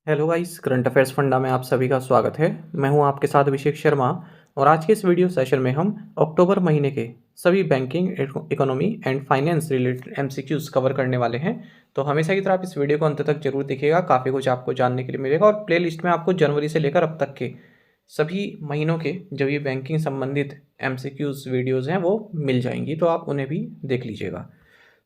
Hello guys, current affairs funda में आप सभी का स्वागत है। मैं हूं आपके साथ अभिषेक शर्मा और आज के इस वीडियो सेशन में हम अक्टूबर महीने के सभी banking, economy and finance related MCQs cover करने वाले हैं। तो हमेशा की तरह आप इस वीडियो को अंत तक जरूर देखिएगा, काफ़ी कुछ आपको जानने के लिए मिलेगा। और प्ले लिस्ट में आपको जनवरी से लेकर अब तक के सभी महीनों के जो ये बैंकिंग संबंधित एमसीक्यूज वीडियोज़ हैं वो मिल जाएंगी, तो आप उन्हें भी देख लीजिएगा।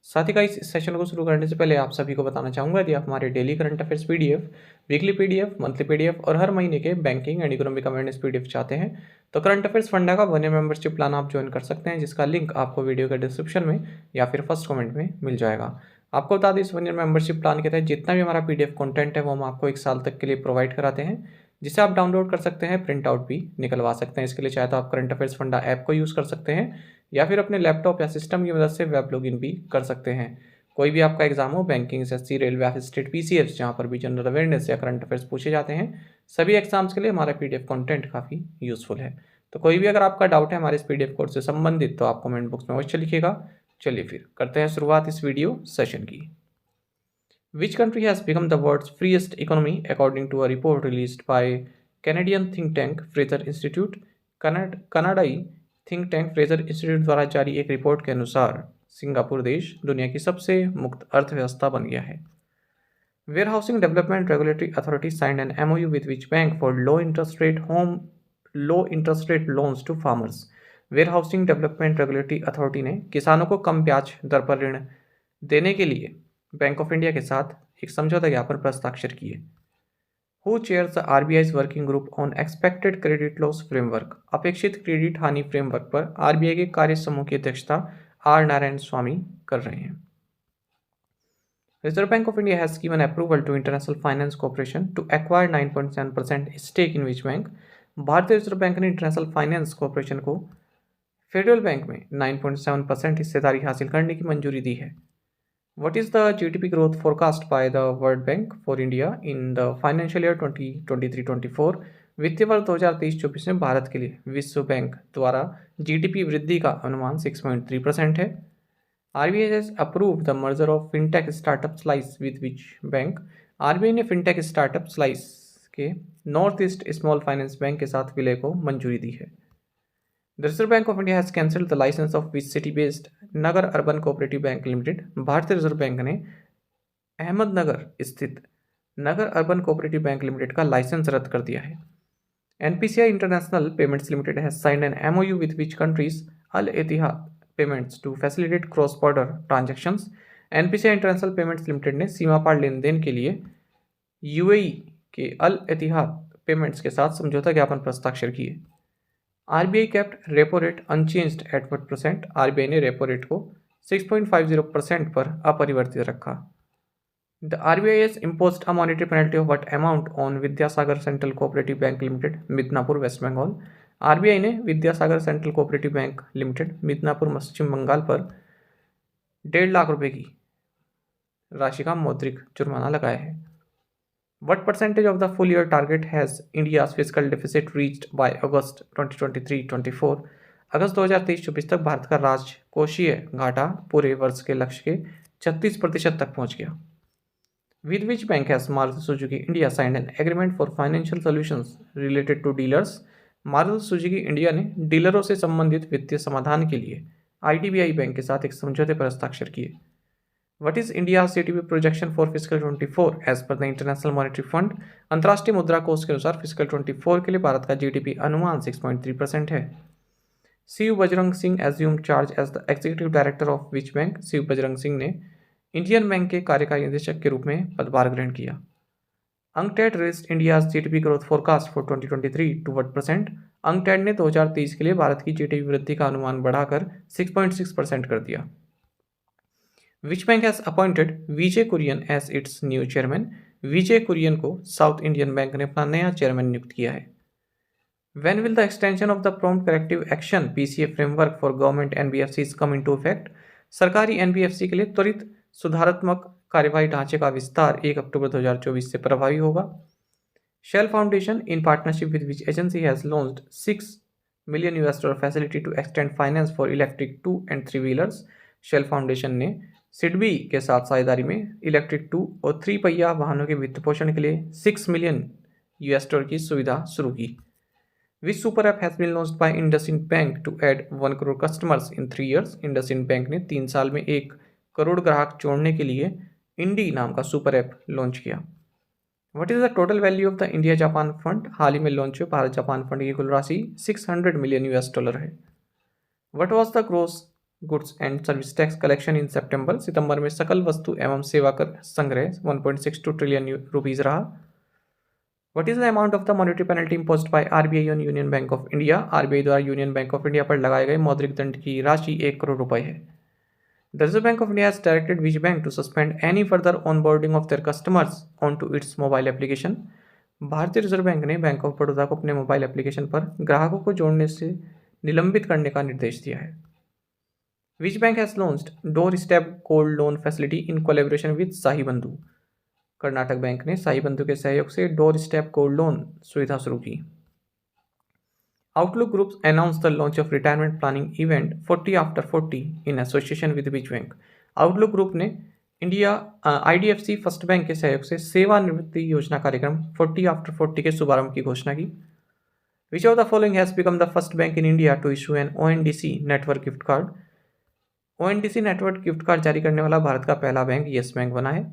साथ ही का इस सेशन को शुरू करने से पहले आप सभी को बताना चाहूँगा, यदि आप हमारे daily current affairs PDF, weekly PDF, monthly PDF और हर महीने के banking and economic awareness PDF चाहते हैं तो करंट अफेयर्स फंडा का 1 ईयर मेंबरशिप प्लान आप ज्वाइन कर सकते हैं, जिसका लिंक आपको वीडियो के डिस्क्रिप्शन में या फिर फर्स्ट कमेंट में मिल जाएगा। आपको बता दें, इस 1 ईयर मेंबरशिप प्लान के तहत जितना भी हमारा पीडीएफ कंटेंट है वो हम आपको 1 साल तक के लिए प्रोवाइड कराते हैं, जिसे आप डाउनलोड कर सकते हैं, प्रिंट आउट भी निकलवा सकते हैं। इसके लिए चाहे तो आप करंट अफेयर्स फंडा ऐप को यूज़ कर सकते हैं या फिर अपने लैपटॉप या सिस्टम की मदद से वेब लॉगिन भी कर सकते हैं। कोई भी आपका एग्जाम हो, बैंकिंग, एसएससी, रेलवे या स्टेट पीसीएस, जहाँ पर भी जनरल अवेयरनेस या करंट अफेयर्स पूछे जाते हैं, सभी एग्जाम्स के लिए हमारा पीडीएफ कंटेंट काफ़ी यूजफुल है। तो कोई भी अगर आपका डाउट है हमारे इस पीडीएफ कोर्स से संबंधित तो आप कमेंट बॉक्स में अवश्य लिखिएगा। चलिए फिर करते हैं शुरुआत इस वीडियो सेशन की। Which country has become the world's freest economy according to a report released by Canadian think tank Fraser Institute. कनाडाई थिंक टैंक फ्रेजर इंस्टीट्यूट द्वारा जारी एक रिपोर्ट के अनुसार सिंगापुर देश दुनिया की सबसे मुक्त अर्थव्यवस्था बन गया है। Warehousing development regulatory authority signed an MOU with which bank for low interest rate loans to farmers. Warehousing development regulatory authority ने किसानों को कम ब्याज दर पर ऋण देने के लिए बैंक ऑफ इंडिया के साथ एक समझौता ज्ञापन पर हस्ताक्षर किए। Who chairs the RBI working group on expected credit loss framework. अपेक्षित क्रेडिट हानि फ्रेमवर्क पर आरबीआई के कार्य समूह की अध्यक्षता आर नारायण स्वामी कर रहे हैं। Reserve Bank of India has given approval to International Finance Corporation to acquire 9.7% stake in which bank। भारतीय रिजर्व बैंक ने इंटरनेशनल फाइनेंस कॉरपोरेशन को फेडरल बैंक में 9.7% हिस्सेदारी हासिल करने की मंजूरी दी है। What is the GDP growth forecast by the World Bank for India in the financial year 2023-24? वित्तीय वर्ष 2023-24 में भारत के लिए विश्व बैंक द्वारा जीडीपी वृद्धि का अनुमान 6.3% है। RBI has approved the merger of fintech startup Slice with which bank? RBI ने fintech startup Slice के north east small finance bank के साथ विलय को मंजूरी दी है। The Reserve Bank of India has cancelled the license of which city-based Nagar urban cooperative bank limited. भारतीय reserve bank ने अहमदनगर स्थित Nagar urban cooperative bank limited का लाइसेंस रद्द कर दिया है। NPCI international payments limited has signed an MOU with which countries? Al Etihad payments to facilitate cross border transactions. NPCI international payments limited ने सीमा पार लेन देन के लिए यूएई के अल एतिहाद पेमेंट्स के साथ समझौता ज्ञापन पर हस्ताक्षर किए। RBI kept repo rate unchanged at 1%। RBI ने रेपो रेट को 6.50% पर अपरिवर्तित रखा। The RBI has imposed a monetary penalty of what amount on Vidyasagar central cooperative bank limited Midnapore West Bengal. RBI ने Vidyasagar central cooperative bank limited Midnapore पश्चिम बंगाल पर 1.5 लाख रुपए की राशि का मौद्रिक जुर्माना लगाया है। What percentage of the full year target has India's fiscal deficit reached by August 2023-24? अगस्त 2023-24 तक भारत का राजकोषीय घाटा पूरे वर्ष के लक्ष्य के 36% तक पहुंच गया। With which bank has Maruti Suzuki India signed an agreement for financial solutions related to dealers? Maruti Suzuki India ने डीलरों से संबंधित वित्तीय समाधान के लिए आईडीबीआई बैंक के साथ एक समझौते पर हस्ताक्षर किए। What is India's GDP projection for fiscal 24 as per the International Monetary Fund? अंतर्राष्ट्रीय मुद्रा कोष के अनुसार फिजिकल 24 के लिए भारत का जीडीपी अनुमान 6.3% है। Shiv Bajrang Singh assume charge as the executive director of which bank. Shiv Bajrang Singh ने इंडियन बैंक के कार्यकारी निदेशक के रूप में पदभार ग्रहण किया। UNCTAD raised India's GDP growth forecast for 2023 to 1%। UNCTAD ने 2023 के लिए भारत की जीडीपी वृद्धि का अनुमान बढ़ाकर 6.6% कर दिया। Which bank has appointed Vijay Kurian as its new chairman. Vijay Kurian को साउथ इंडियन बैंक ने अपना नया चेयरमैन नियुक्त किया है। When will the extension of the prompt corrective action PCA framework for government NBFCs come into effect? सरकारी एनबीएफसी के लिए त्वरित सुधारात्मक कार्यवाही ढांचे का विस्तार 1 अक्टूबर 2024 से प्रभावी होगा। Shell foundation in partnership with which agency has launched $6 million facility to extend finance for electric 2 and 3 wheelers. Shell foundation ने सिडबी के साथ साझेदारी में इलेक्ट्रिक 2 और 3 पहिया वाहनों के वित्त पोषण के लिए $6 मिलियन की सुविधा शुरू की। Which super app has been launched by IndusInd bank to add 1 crore customers in 3 years। IndusInd bank ने 3 साल में 1 करोड़ ग्राहक जोड़ने के लिए इंडी नाम का सुपर ऐप लॉन्च किया। What is the total value of the India Japan fund? हाल ही में लॉन्च हुए भारत जापान फंड की कुल राशि $600 मिलियन है। What was the gross goods and service tax collection in सितंबर? सितंबर में सकल वस्तु एवं सेवा कर संग्रह 1.62 ट्रिलियन रुपीज रहा। What is the amount of the monetary penalty imposed by RBI on union bank of India? RBI द्वारा यूनियन बैंक ऑफ इंडिया पर लगाए गए मौद्रिक दंड की राशि 1 करोड़ रुपए है। The Reserve Bank of India has directed which bank to suspend any further onboarding of their customers onto its mobile application? भारतीय रिजर्व बैंक ने बैंक ऑफ बड़ौदा को अपने मोबाइल एप्लीकेशन पर ग्राहकों को जोड़ने से निलंबित करने का निर्देश दिया है। Which bank has launched doorstep gold loan facility in collaboration with Sahi Bandhu? Karnataka bank ने साही बंधु के सहयोग से डोर स्टेप गोल्ड लोन सुविधा शुरू की। Outlook Group announced the launch of retirement planning event 40 after 40 in association with which bank? Outlook Group ने India IDFC first bank के सहयोग से सेवानिवृत्ति योजना कार्यक्रम 40 after 40 के शुभारंभ की घोषणा की। Which of the following has become the first bank in India to issue an ONDC network gift card? ONDC network gift card जारी करने वाला भारत का पहला बैंक येस बैंक बना है।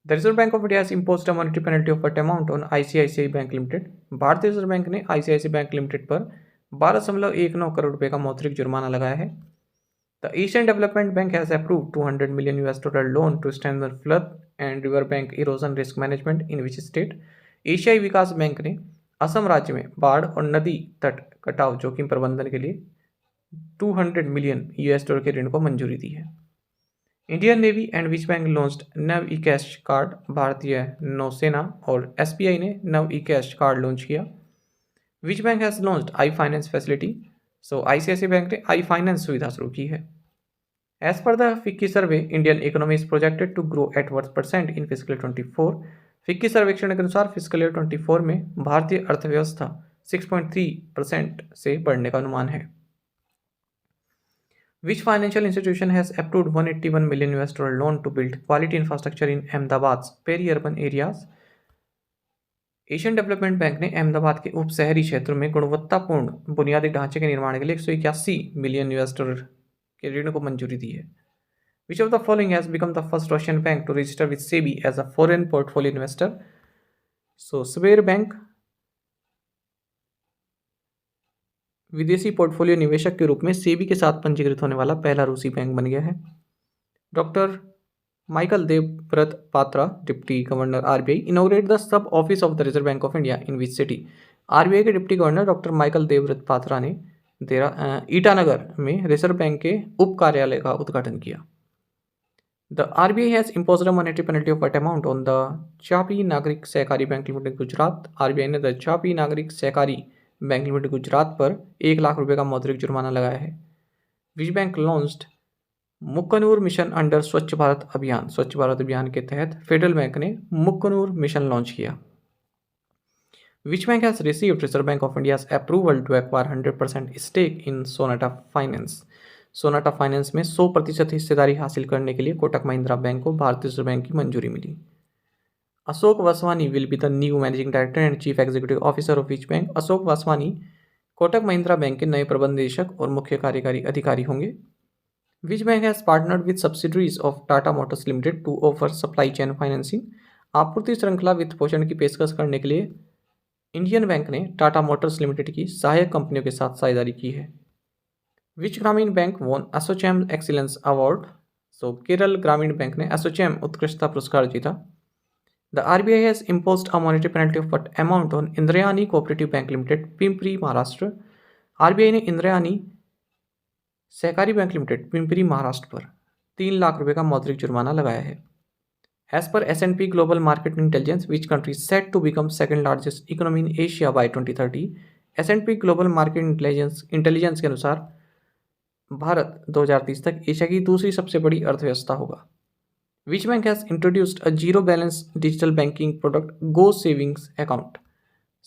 The reserve bank of India has imposed a monetary penalty of what amount on ICICI bank limited? भारतीय reserve bank ने ICICI bank limited पर 12.19 करोड़ रुपए का मौद्रिक जुर्माना लगाया है। The Asian development bank has approved $200 million loan to strengthen flood and river bank erosion risk management in which state? एशियाई विकास बैंक ने असम राज्य में बाढ़ और नदी तट कटाव जोखिम प्रबंधन के लिए $200 मिलियन के ऋण को मंजूरी दी है। Indian navy and which bank launched नव ई कैश कार्ड? भारतीय नौसेना और एसबीआई ने नव ई कैश कार्ड लॉन्च किया। Which bank has launched I finance facility? So ICICI bank ने आई फाइनेंस सुविधा शुरू की है। As per the FICCI survey Indian economy is projected to grow at what % in physical 24? FICCI सर्वेक्षण के अनुसार physical year 24 में भारतीय अर्थव्यवस्था 6.3% से बढ़ने का अनुमान है। Which financial institution has approved $181 million loan to build quality infrastructure in Ahmedabad's peri-urban areas? Asian development bank ने अहमदाबाद के उप शहरी क्षेत्रों में गुणवत्तापूर्ण बुनियादी ढांचे के निर्माण के लिए $181 मिलियन के ऋण को मंजूरी दी है। Which of the following has become the first Russian bank to register with SEBI as a foreign portfolio investor? So Sber bank विदेशी पोर्टफोलियो निवेशक के रूप में सेबी के साथ पंजीकृत होने वाला पहला रूसी बैंक बन गया है। Doctor Michael Debabrata Patra, deputy governor RBI, inaugurate the sub office of the reserve bank of India in which city? RBI के deputy governor doctor Michael Debabrata Patra ने ईटानगर में रिजर्व बैंक के उप कार्यालय का उद्घाटन किया। The RBI has imposed a monetary penalty of what amount on the चापी नागरिक सहकारी बैंक लिमिटेड गुजरात? आरबीआई ने द चापी नागरिक सहकारी बैंक लिमिटेड गुजरात पर 1 लाख रुपए का मौद्रिक जुर्माना लगाया है। Which bank launched Mukkanur mission under Swachh Bharat अभियान? स्वच्छ भारत अभियान के तहत फेडरल बैंक ने मुक्कनूर मिशन लॉन्च किया। Which bank has received reserve bank of India's approval to acquire 100% stake in Sonata finance? Sonata finance में 100% हिस्सेदारी हासिल करने के लिए कोटक महिंद्रा बैंक को भारतीय रिजर्व बैंक की मंजूरी मिली। Ashok Vaswani will be the new managing director and chief executive officer of which bank? Ashok Vaswani Kotak Mahindra bank के नए प्रबंध निदेशक और मुख्य कार्यकारी अधिकारी होंगे। Which bank has partnered with subsidiaries of Tata motors limited to offer supply chain financing? आपूर्ति श्रृंखला वित्त पोषण की पेशकश करने के लिए इंडियन बैंक ने टाटा मोटर्स लिमिटेड की सहायक कंपनियों के साथ साझेदारी की है। Which Gramin bank won ASSOCHAM excellence award? So Kerala Gramin bank ने एसोचैम उत्कृष्टता पुरस्कार जीता। The RBI has imposed a monetary penalty of what amount on Indrayani cooperative bank limited Pimpri Maharashtra? RBI ने इंद्रयानी सहकारी बैंक लिमिटेड पिंपरी महाराष्ट्र पर 3 लाख रुपए का मौद्रिक जुर्माना लगाया है। As per S&P global market intelligence which country set to become second largest economy in Asia by 2030? S&P global market intelligence के अनुसार भारत 2030 तक एशिया की दूसरी सबसे बड़ी अर्थव्यवस्था होगा। Which bank has introduced a zero balance digital banking product Go Savings Account?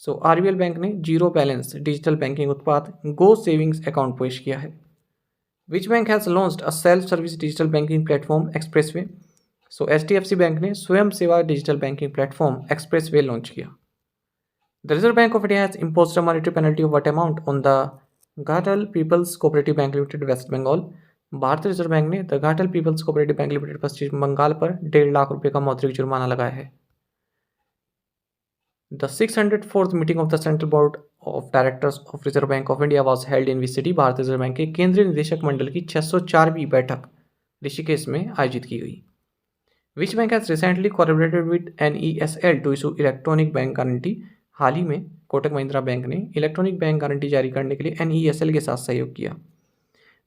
So RBL bank ने जीरो बैलेंस डिजिटल बैंकिंग उत्पाद Go Savings Account पेश किया है। Which bank has launched a self service digital banking platform expressway. So HDFC bank ने स्वयं सेवा डिजिटल banking platform expressway launch किया। The reserve bank of India has imposed a monetary penalty of what amount on the Ghatal people's cooperative bank limited West Bengal. भारतीय reserve bank ने the Ghatal people's cooperative bank limited पश्चिम बंगाल पर 1.5 लाख रुपए का मौद्रिक जुर्माना लगाया है। The 604th meeting of the central board of directors of reserve bank of India was held in which city. भारतीय रिजर्व बैंक के केंद्रीय निदेशक मंडल की 604वीं बैठक ऋषिकेश में आयोजित की गई। Which bank has recently collaborated with NESL to issue electronic bank guarantee. हाल ही में कोटक महिंद्रा बैंक ने इलेक्ट्रॉनिक बैंक गारंटी जारी करने के लिए NESL के साथ सहयोग किया।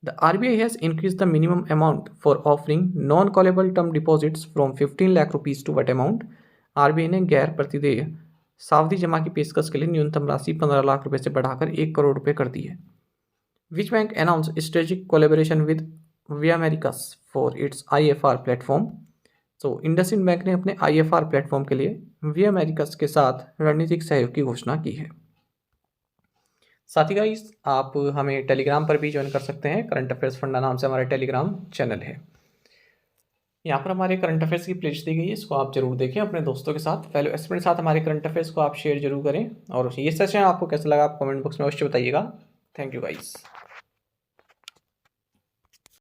The RBI has increase the minimum amount for offering non callable term deposits from 15 lakh rupees to what amount. RBI ने गैर प्रतिदेय सावधि जमा की पेशकश के लिए न्यूनतम राशि 15 लाख रुपए से बढ़ाकर 1 करोड़ रुपए कर दी है। Which bank announce strategic collaboration with we Americas for its IFR platform. तो इंडसइंड बैंक ने अपने IFR प्लेटफॉर्म के लिए वी अमेरिकस के साथ रणनीतिक सहयोग की घोषणा की है। साथ ही गाइस आप हमें टेलीग्राम पर भी ज्वाइन कर सकते हैं। करंट अफेयर्स फंडा नाम से हमारा टेलीग्राम चैनल है। यहाँ पर हमारे करंट अफेयर्स की प्लेलिस्ट दी गई है, इसको आप जरूर देखें अपने दोस्तों के साथ, फेलो स्टूडेंट के साथ हमारे करंट अफेयर्स को आप शेयर जरूर करें। और ये सेशन आपको कैसा लगा आप कमेंट बॉक्स में अवश्य बताइएगा। Thank you guys.